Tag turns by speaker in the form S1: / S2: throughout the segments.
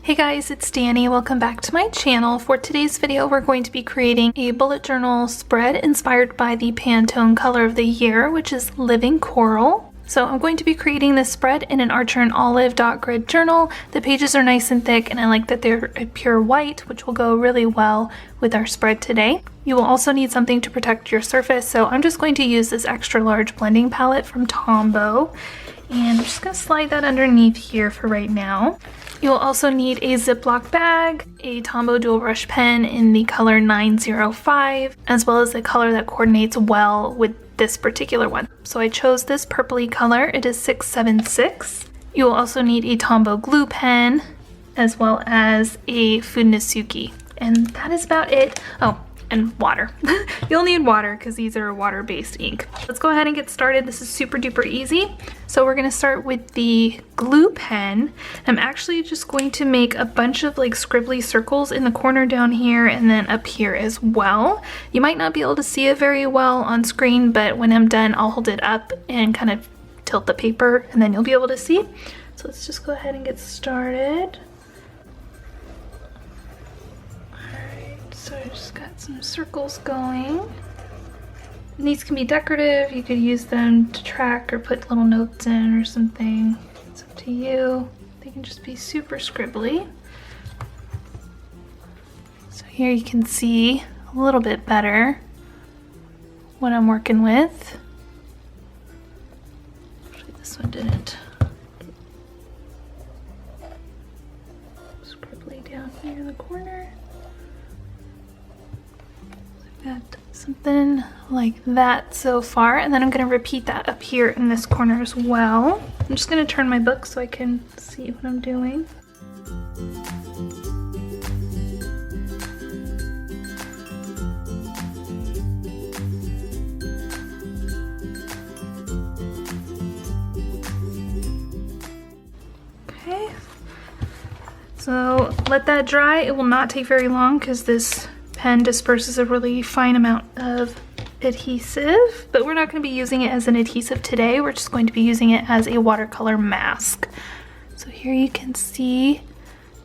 S1: Hey guys, it's Danny. Welcome back to my channel. For today's video, we're going to be creating a bullet journal spread inspired by the Pantone color of the year, which is Living Coral. So I'm going to be creating this spread in an Archer and Olive dot grid journal. The pages are nice and thick, and I like that they're a pure white, which will go really well with our spread today. You will also need something to protect your surface, so I'm just going to use this extra large blending palette from Tombow. And I'm just going to slide that underneath here for right now. You'll also need a Ziploc bag, a Tombow dual brush pen in the color 905, as well as a color that coordinates well with this particular one. So I chose this purpley color. It is 676. You will also need a Tombow glue pen, as well as a Funisuki. And that is about it. Oh, and water. You'll need water because these are water-based ink. Let's go ahead and get started. This is super duper easy. So we're gonna start with the glue pen. I'm actually just going to make a bunch of like scribbly circles in the corner down here and then up here as well. You might not be able to see it very well on screen, but when I'm done, I'll hold it up and kind of tilt the paper and then you'll be able to see. So let's just go ahead and get started. So I just got some circles going. And these can be decorative. You could use them to track or put little notes in or something. It's up to you. They can just be super scribbly. So here you can see a little bit better what I'm working with. Actually, this one didn't. Scribbly down here in the corner. Got something like that so far, and then I'm going to repeat that up here in this corner as well. I'm just going to turn my book so I can see what I'm doing. Okay, so let that dry. It will not take very long because this pen disperses a really fine amount of adhesive, but we're not going to be using it as an adhesive today. We're just going to be using it as a watercolor mask. So here you can see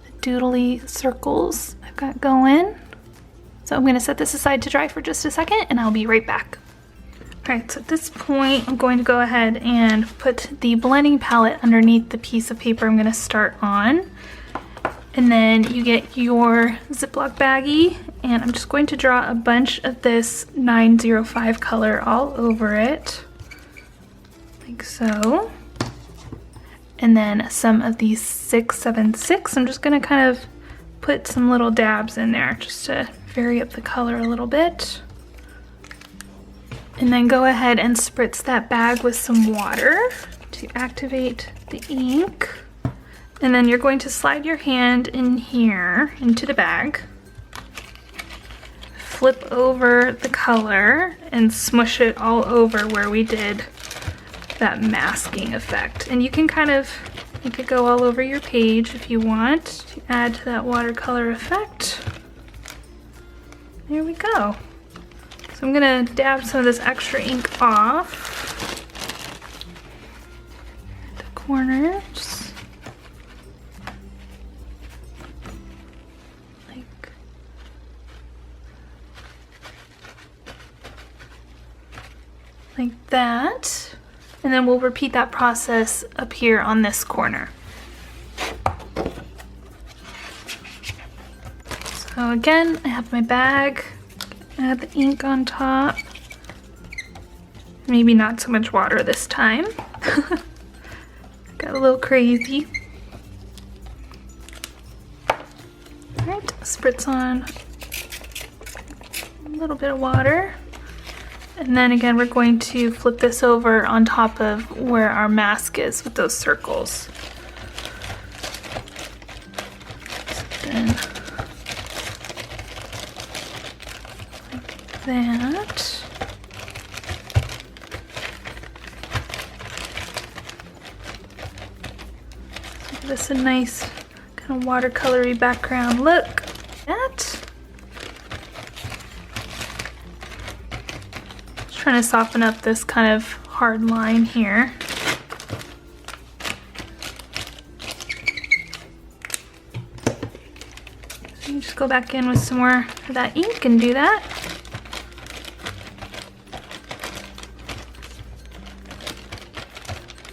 S1: the doodly circles I've got going. So I'm going to set this aside to dry for just a second and I'll be right back. Alright, so at this point I'm going to go ahead and put the blending palette underneath the piece of paper I'm going to start on. And then you get your Ziploc baggie, and I'm just going to draw a bunch of this 905 color all over it, like so. And then some of these 676, I'm just gonna kind of put some little dabs in there just to vary up the color a little bit. And then go ahead and spritz that bag with some water to activate the ink. And then you're going to slide your hand in here into the bag, flip over the color, and smush it all over where we did that masking effect. And you can make it go all over your page if you want to add to that watercolor effect. There we go. So I'm gonna dab some of this extra ink off the corners. Like that, and then we'll repeat that process up here on this corner. So again, I have my bag, add the ink on top, maybe not so much water this time. Got a little crazy. Alright, spritz on a little bit of water. And then again, we're going to flip this over on top of where our mask is with those circles. Then, like that. Give this a nice kind of watercolory background look. That. Trying to soften up this kind of hard line here. You just go back in with some more of that ink and do that.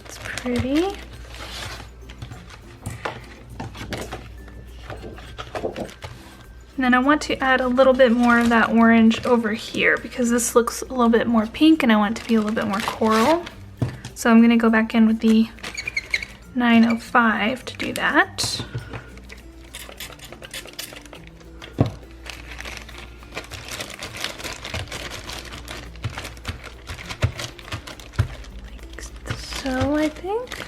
S1: It's pretty. And then I want to add a little bit more of that orange over here because this looks a little bit more pink and I want it to be a little bit more coral. So I'm going to go back in with the 905 to do that. Like so, I think.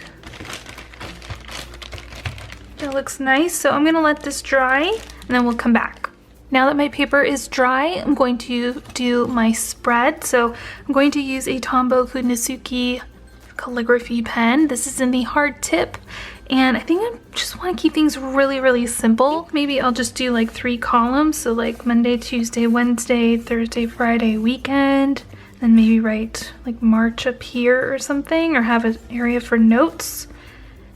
S1: That looks nice. So I'm going to let this dry and then we'll come back. Now that my paper is dry, I'm going to do my spread. So I'm going to use a Tombow Kudnisuki calligraphy pen. This is in the hard tip, and I think I just want to keep things really simple. Maybe I'll just do like 3 columns, so like Monday, Tuesday, Wednesday, Thursday, Friday, weekend, then maybe write like March up here or something, or have an area for notes.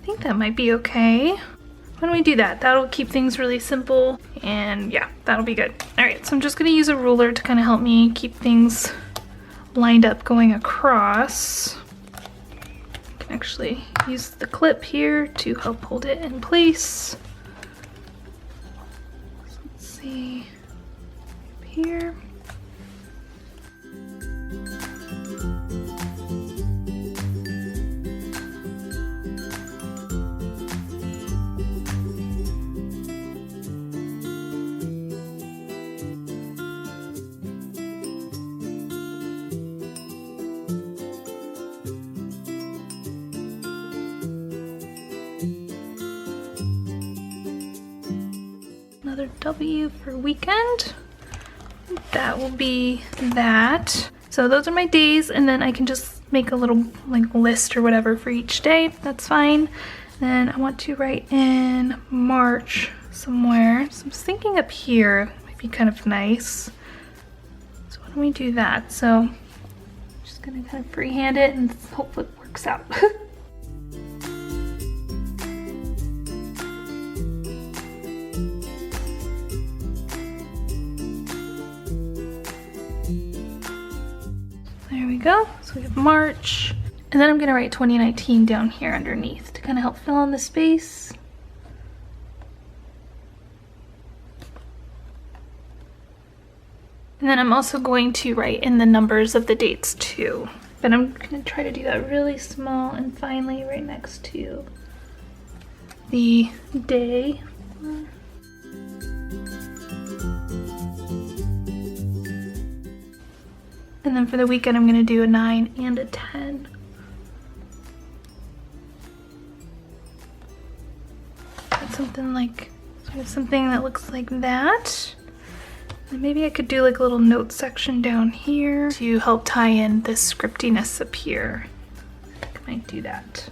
S1: I think that might be okay. Why don't we do that? That'll keep things really simple, and yeah, that'll be good. All right, so I'm just gonna use a ruler to kind of help me keep things lined up going across. I can actually use the clip here to help hold it in place. So let's see, up here. Another W for weekend. That will be that. So those are my days, and then I can just make a little like list or whatever for each day. That's fine. Then I want to write in March somewhere. So I'm just thinking up here might be kind of nice. So why don't we do that? So I'm just gonna kind of freehand it and hopefully it works out. There we go. So we have March. And then I'm going to write 2019 down here underneath to kind of help fill in the space. And then I'm also going to write in the numbers of the dates too. But I'm going to try to do that really small and finely right next to the day. And then for the weekend, I'm going to do a 9 and a 10. Something like, something that looks like that. And maybe I could do like a little note section down here to help tie in this scriptiness up here. I think I might do that.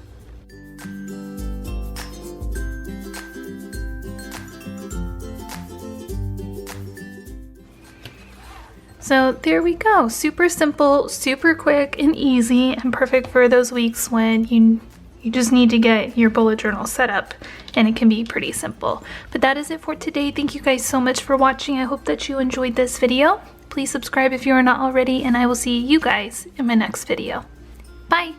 S1: So there we go. Super simple, super quick and easy, and perfect for those weeks when you just need to get your bullet journal set up, and it can be pretty simple. But that is it for today. Thank you guys so much for watching. I hope that you enjoyed this video. Please subscribe if you are not already, and I will see you guys in my next video. Bye!